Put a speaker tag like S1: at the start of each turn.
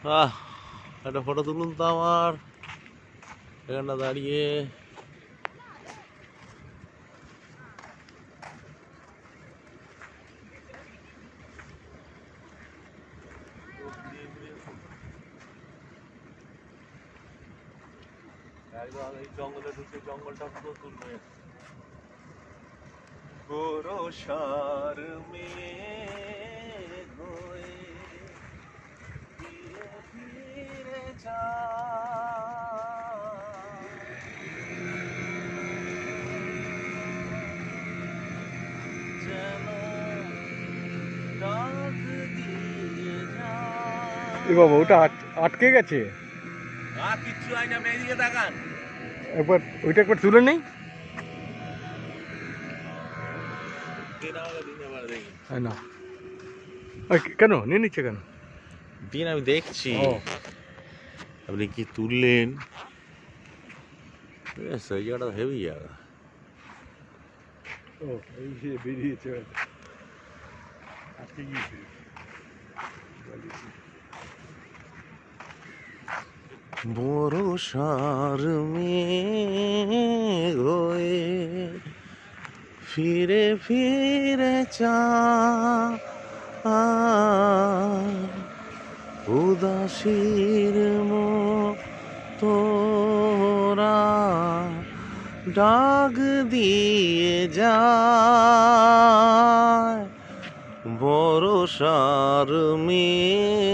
S1: একটা ফটো তুলুন তো আমার এখানটা দাঁড়িয়ে। এই জঙ্গলে ঢুকে জঙ্গলটা পুরো তুলবে। বরসার মেঘ হয়ে ধীরে ধীরে যেন ডাক দিয়ে
S2: এ বাবা, ওটা আটকে গেছে।
S1: কিচ্ছু হয় না, মেয়েদিকে তাকান।
S2: একবার ওইটা একবার তুলে নেই। না কেন নিয়ে নিচ্ছে কেন?
S1: দিন আমি দেখছি
S2: ও
S1: আপনি কি তুললেন। সেই জায়গাটা হেভি জায়গা।
S2: ও এই যে বেরিয়েছে আটকে গিয়েছে।
S1: বরসার মেঘ হয়ে ফিরে ফিরে উদাসীর তোরা ডাক দিয়ে যায়। বরসার মেঘ